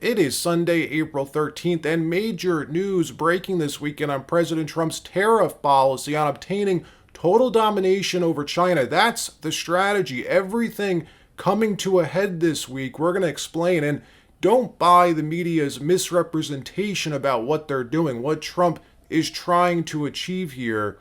It is Sunday, April 13th, and major news breaking this weekend on President Trump's tariff policy on obtaining total domination over China. That's the strategy. Everything coming to a head this week. We're going to explain, and don't buy the media's misrepresentation about what they're doing, what Trump is trying to achieve here.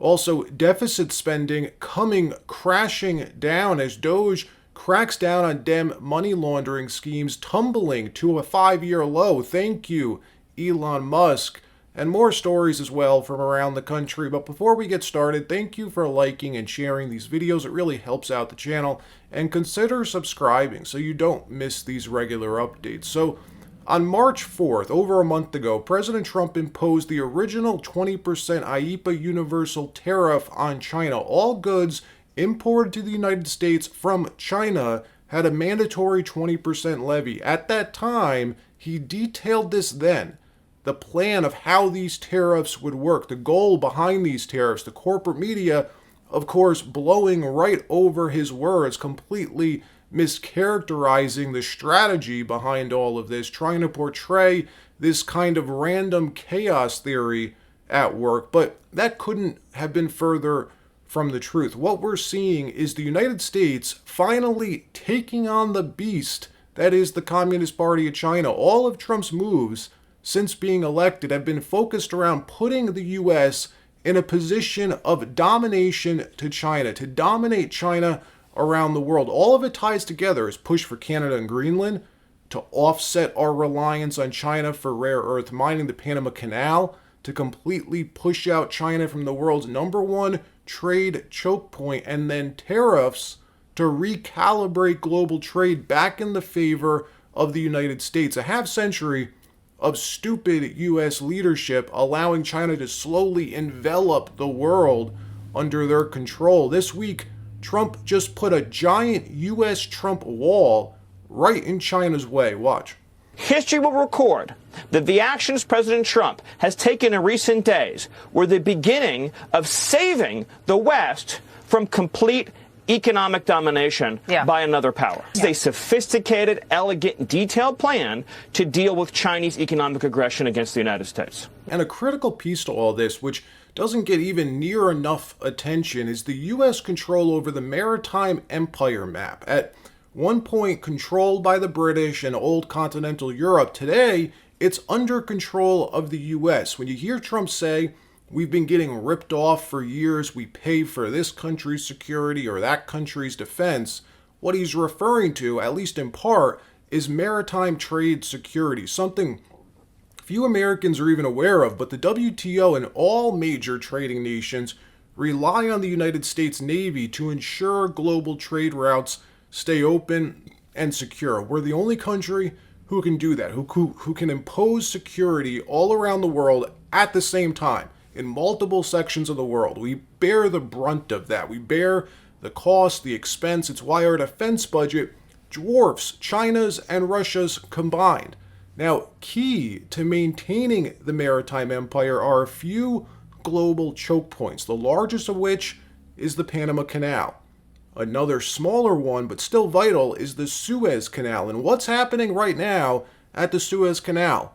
Also, deficit spending coming crashing down as Doge cracks down on Dem money laundering schemes, tumbling to a 5-year low. Thank you, Elon Musk. And more stories as well from around the country. But before we get started, thank you for liking and sharing these videos. It really helps out the channel. And consider subscribing so you don't miss these regular updates. So, on March 4th, over a month ago, President Trump imposed the original 20% IEEPA universal tariff on China. All goods imported to the United States from China had a mandatory 20% levy. At that time, he detailed this then. The plan of how these tariffs would work, the goal behind these tariffs, the corporate media, of course, blowing right over his words, completely mischaracterizing the strategy behind all of this, trying to portray this kind of random chaos theory at work. But that couldn't have been further from the truth. What we're seeing is the United States finally taking on the beast that is the Communist Party of China. All of Trump's moves since being elected have been focused around putting the U.S. in a position of domination to China, to dominate China around the world. All of it ties together. His push for Canada and Greenland to offset our reliance on China for rare earth mining, the Panama Canal to completely push out China from the world's #1 trade choke point, and then tariffs to recalibrate global trade back in the favor of the United States. A half century of stupid U.S. leadership allowing China to slowly envelop the world under their control. This week, Trump just put a giant U.S. Trump wall right in China's way. Watch. History will record that the actions President Trump has taken in recent days were the beginning of saving the West from complete economic domination by another power. It's a sophisticated, elegant, detailed plan to deal with Chinese economic aggression against the United States. And a critical piece to all this, which doesn't get even near enough attention, is the U.S. control over the maritime empire map. At one point controlled by the British and old continental Europe, today it's under control of the U.S. When you hear Trump say, we've been getting ripped off for years, we pay for this country's security or that country's defense, what he's referring to, at least in part, is maritime trade security, something few Americans are even aware of. But the WTO and all major trading nations rely on the United States Navy to ensure global trade routes stay open and secure. We're the only country who can do that, who can impose security all around the world at the same time in multiple sections of the world. We bear the brunt of that. We bear the cost, the expense. It's why our defense budget dwarfs China's and Russia's combined. Now, key to maintaining the maritime empire are a few global choke points, the largest of which is the Panama Canal. Another smaller one, but still vital, is the Suez Canal. And what's happening right now at the Suez Canal?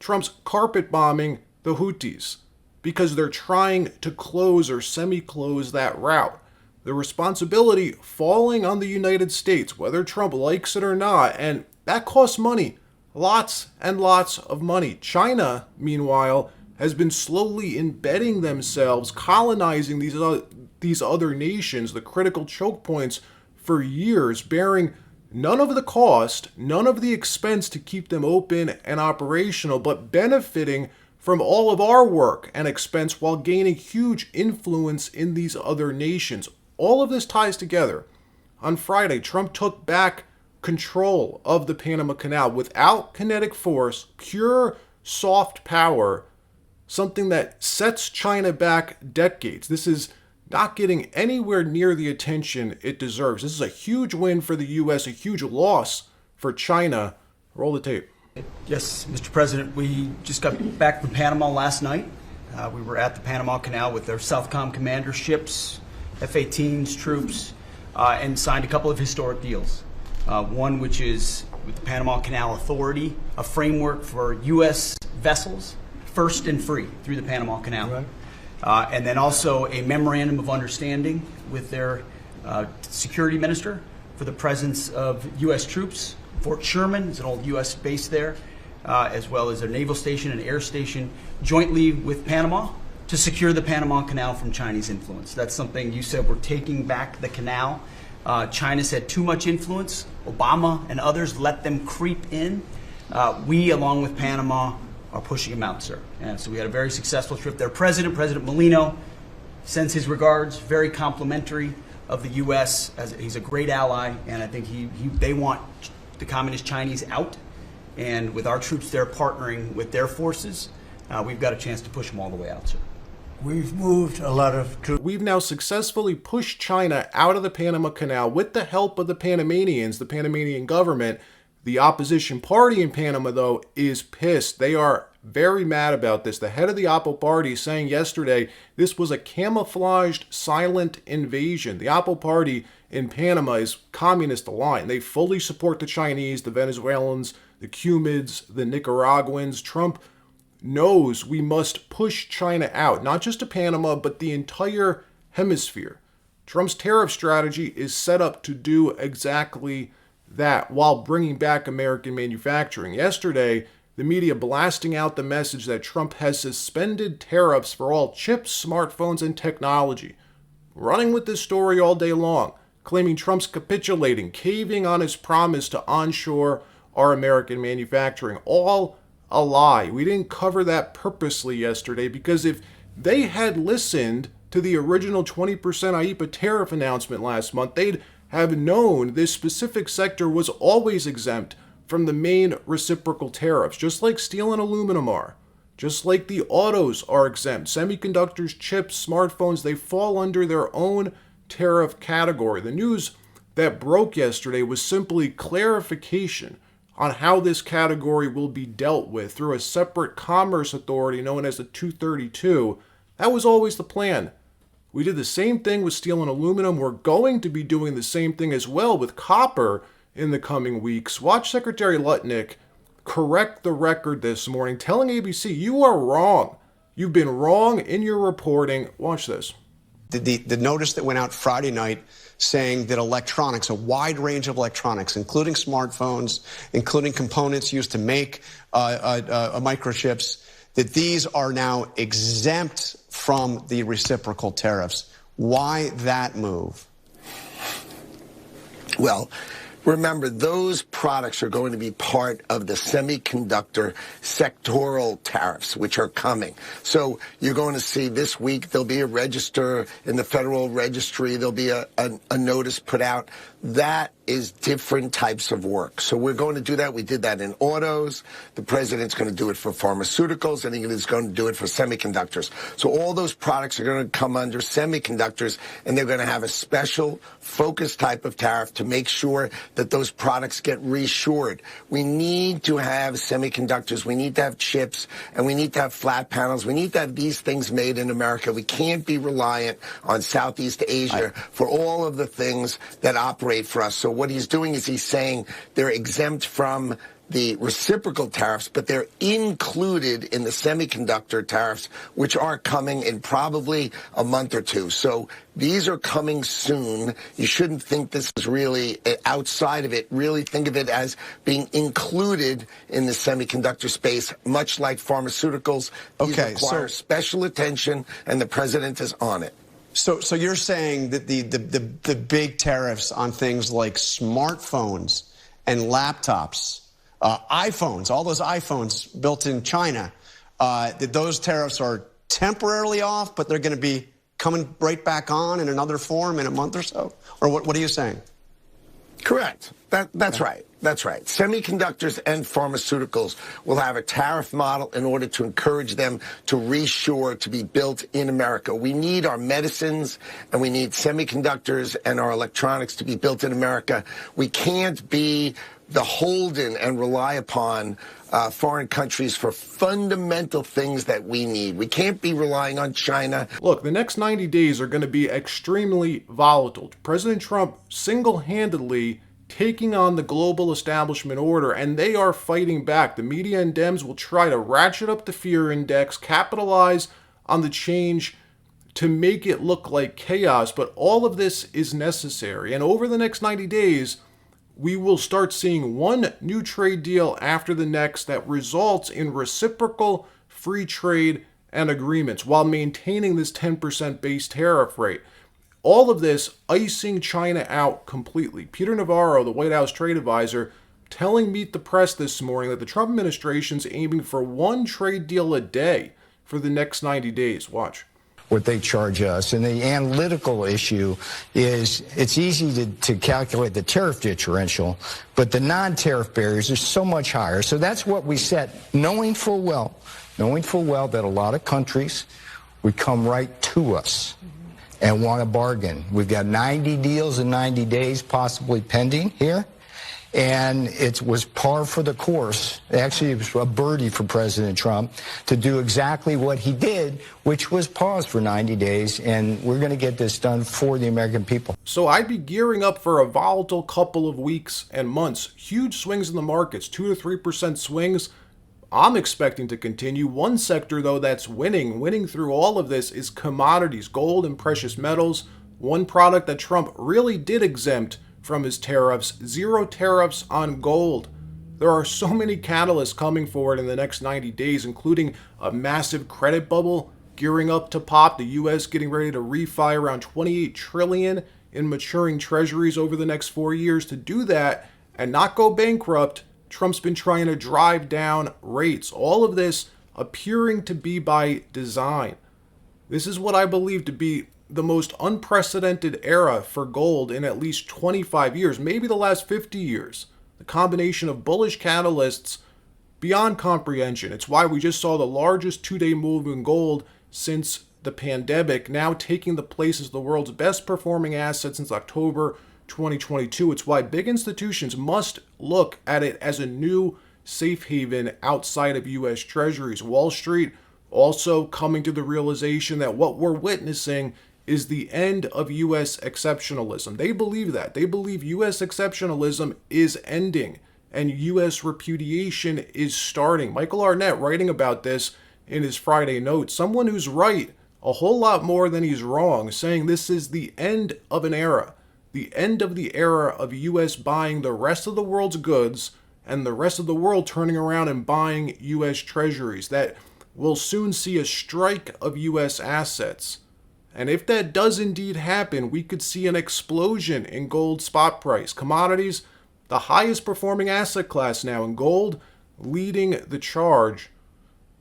Trump's carpet bombing the Houthis because they're trying to close or semi-close that route. The responsibility falling on the United States, whether Trump likes it or not, and that costs money. Lots and lots of money. China, meanwhile, has been slowly embedding themselves, colonizing these other nations, the critical choke points, for years, bearing none of the cost, none of the expense to keep them open and operational, but benefiting from all of our work and expense while gaining huge influence in these other nations. All of this ties together. On Friday, Trump took back control of the Panama Canal without kinetic force, pure soft power, something that sets China back decades. This is not getting anywhere near the attention it deserves. This is a huge win for the U.S., a huge loss for China. Roll the tape. Yes, Mr. President, we just got back from Panama last night. We were at the Panama Canal with their Southcom commander ships, F-18s, troops, and signed a couple of historic deals. One which is with the Panama Canal Authority, a framework for U.S. vessels, first and free through the Panama Canal. Right. And then also a memorandum of understanding with their security minister for the presence of U.S. troops. Fort Sherman is an old U.S. base there, as well as a naval station and air station jointly with Panama to secure the Panama Canal from Chinese influence. That's something you said, we're taking back the canal. China's had too much influence. Obama and others let them creep in. We, along with Panama, are pushing them out, sir. And so we had a very successful trip there. President Molino sends his regards, very complimentary of the U.S. As he's a great ally, and I think they want the Communist Chinese out. And with our troops there partnering with their forces, we've got a chance to push them all the way out, sir. We've moved a lot of troops. We've now successfully pushed China out of the Panama Canal with the help of the Panamanians, the Panamanian government. The opposition party in Panama, though, is pissed. They are very mad about this. The head of the Oppo party saying yesterday this was a camouflaged, silent invasion. The Oppo party in Panama is communist aligned. They fully support the Chinese, the Venezuelans, the Cubans, the Nicaraguans. Trump knows we must push China out, not just to Panama, but the entire hemisphere. Trump's tariff strategy is set up to do exactly that while bringing back American manufacturing. Yesterday, the media blasting out the message that Trump has suspended tariffs for all chips, smartphones, and technology. Running with this story all day long, claiming Trump's capitulating, caving on his promise to onshore our American manufacturing. All a lie. We didn't cover that purposely yesterday because if they had listened to the original 20% IEEPA tariff announcement last month, they'd have known this specific sector was always exempt from the main reciprocal tariffs, just like steel and aluminum are, just like the autos are exempt. Semiconductors, chips, smartphones, they fall under their own tariff category. The news that broke yesterday was simply clarification on how this category will be dealt with through a separate commerce authority known as the 232. That was always the plan. We did the same thing with steel and aluminum. We're going to be doing the same thing as well with copper in the coming weeks. Watch Secretary Lutnick correct the record this morning, telling ABC, you are wrong. You've been wrong in your reporting. Watch this. The notice that went out Friday night saying that electronics, a wide range of electronics, including smartphones, including components used to make microchips, that these are now exempt from the reciprocal tariffs. Why that move? Well, remember, those products are going to be part of the semiconductor sectoral tariffs, which are coming. So you're going to see this week there'll be a register in the Federal Registry. There'll be a notice put out. That is different types of work. So we're going to do that. We did that in autos. The president's going to do it for pharmaceuticals, and he's going to do it for semiconductors. So all those products are going to come under semiconductors, and they're going to have a special focused type of tariff to make sure that those products get reassured. We need to have semiconductors. We need to have chips, and we need to have flat panels. We need to have these things made in America. We can't be reliant on Southeast Asia for all of the things that operate for us. So what he's doing is he's saying they're exempt from the reciprocal tariffs, but they're included in the semiconductor tariffs, which are coming in probably a month or two. So these are coming soon. You shouldn't think this is really outside of it. Really think of it as being included in the semiconductor space, much like pharmaceuticals. These require special attention, and the president is on it. So you're saying that the big tariffs on things like smartphones and laptops, iPhones, all those iPhones built in China, that those tariffs are temporarily off, but they're going to be coming right back on in another form in a month or so? Or what are you saying? Correct. That's right. That's right. Semiconductors and pharmaceuticals will have a tariff model in order to encourage them to reshore, to be built in America. We need our medicines and we need semiconductors and our electronics to be built in America. We can't be beholden and rely upon foreign countries for fundamental things that we need. We can't be relying on China. Look, the next 90 days are going to be extremely volatile. President Trump single-handedly taking on the global establishment order, and they are fighting back. The media and Dems will try to ratchet up the fear index, capitalize on the change to make it look like chaos, but all of this is necessary. And over the next 90 days, we will start seeing one new trade deal after the next that results in reciprocal free trade and agreements while maintaining this 10% base tariff rate. All of this icing China out completely. Peter Navarro, the White House trade advisor, telling Meet the Press this morning that the Trump administration's aiming for one trade deal a day for the next 90 days. Watch. What they charge us. And the analytical issue is it's easy to calculate the tariff differential, but the non-tariff barriers are so much higher. So that's what we set, knowing full well that a lot of countries would come right to us and want a bargain. We've got 90 deals in 90 days possibly pending here. And it was par for the course. Actually, it was a birdie for President Trump to do exactly what he did, which was pause for 90 days. And we're going to get this done for the American people. So I'd be gearing up for a volatile couple of weeks and months. Huge swings in the markets, 2 to 3% swings. I'm expecting to continue. One sector, though, that's winning through all of this is commodities, gold and precious metals. One product that Trump really did exempt from his tariffs, 0 tariffs on gold. There are so many catalysts coming forward in the next 90 days, including a massive credit bubble gearing up to pop, the U.S. getting ready to refi around $28 trillion in maturing treasuries over the next 4 years. To do that and not go bankrupt, Trump's been trying to drive down rates. All of this appearing to be by design. This is what I believe to be the most unprecedented era for gold in at least 25 years, maybe the last 50 years. The combination of bullish catalysts beyond comprehension. It's why we just saw the largest 2-day move in gold since the pandemic, now taking the place as the world's best performing asset since October 2022. It's why big institutions must look at it as a new safe haven outside of U.S. Treasuries. Wall Street also coming to the realization that what we're witnessing is the end of U.S. exceptionalism. They believe that. They believe U.S. exceptionalism is ending and U.S. repudiation is starting. Michael Arnett writing about this in his Friday note. Someone who's right a whole lot more than he's wrong, saying this is the end of an era. The end of the era of U.S. buying the rest of the world's goods and the rest of the world turning around and buying U.S. treasuries. That will soon see a strike of U.S. assets. And if that does indeed happen, we could see an explosion in gold spot price. Commodities, the highest performing asset class now, and gold leading the charge.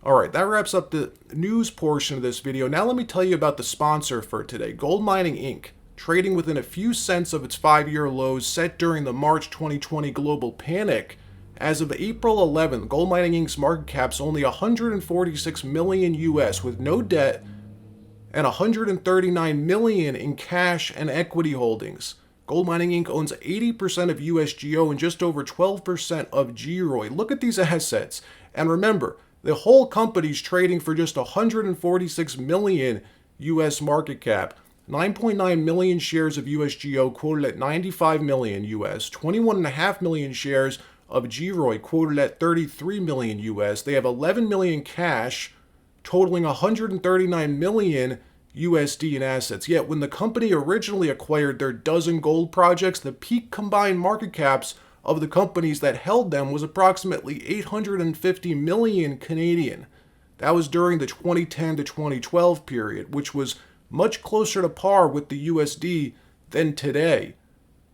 All right, that wraps up the news portion of this video. Now let me tell you about the sponsor for today, Gold Mining Inc., trading within a few cents of its 5-year lows set during the March 2020 global panic. As of April 11th, Gold Mining Inc.'s market cap's only $146 million US with no debt and $139 million in cash and equity holdings. Gold Mining Inc. owns 80% of USGO and just over 12% of GROY. Look at these assets. And remember, the whole company's trading for just $146 million US market cap. 9.9 million shares of USGO quoted at $95 million US. 21.5 million shares of GROY quoted at $33 million US. They have 11 million cash, totaling 139 million USD in assets. Yet when the company originally acquired their dozen gold projects, the peak combined market caps of the companies that held them was approximately 850 million Canadian. That was during the 2010 to 2012 period, which was much closer to par with the USD than today.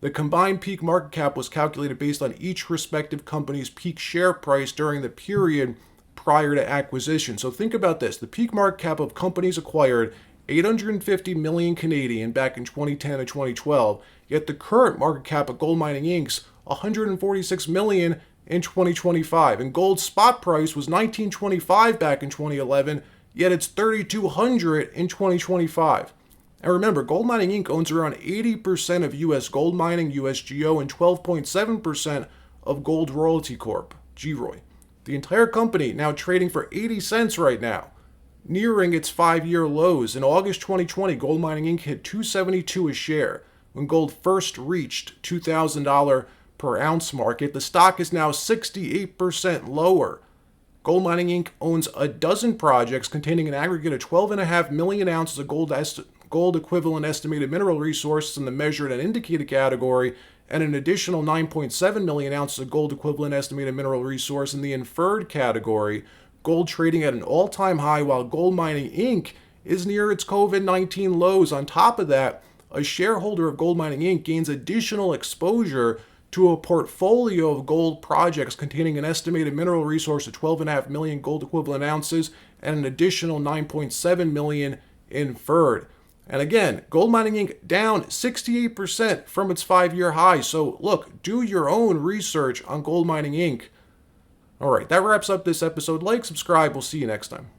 The combined peak market cap was calculated based on each respective company's peak share price during the period prior to acquisition. So think about this. The peak market cap of companies acquired 850 million Canadian back in 2010 to 2012, yet the current market cap of Gold Mining Inc.'s 146 million in 2025. And gold's spot price was $19.25 back in 2011, yet it's $3,200 in 2025. And remember, Gold Mining Inc. owns around 80% of U.S. gold mining, USGO, and 12.7% of Gold Royalty Corp, GROY. The entire company now trading for 80 cents right now, nearing its 5-year lows. In August 2020, Gold Mining Inc. hit $272 a share when gold first reached $2,000 per ounce market. The stock is now 68% lower. Gold Mining Inc. owns a dozen projects containing an aggregate of 12.5 million ounces of gold equivalent estimated mineral resources in the measured and indicated category, and an additional 9.7 million ounces of gold equivalent estimated mineral resource in the inferred category. Gold trading at an all-time high, while Gold Mining Inc. is near its COVID-19 lows. On top of that, a shareholder of Gold Mining Inc. gains additional exposure to a portfolio of gold projects containing an estimated mineral resource of 12.5 million gold equivalent ounces and an additional 9.7 million inferred. And again, Gold Mining Inc. down 68% from its 5-year high. So look, do your own research on Gold Mining Inc. All right, that wraps up this episode. Like, subscribe. We'll see you next time.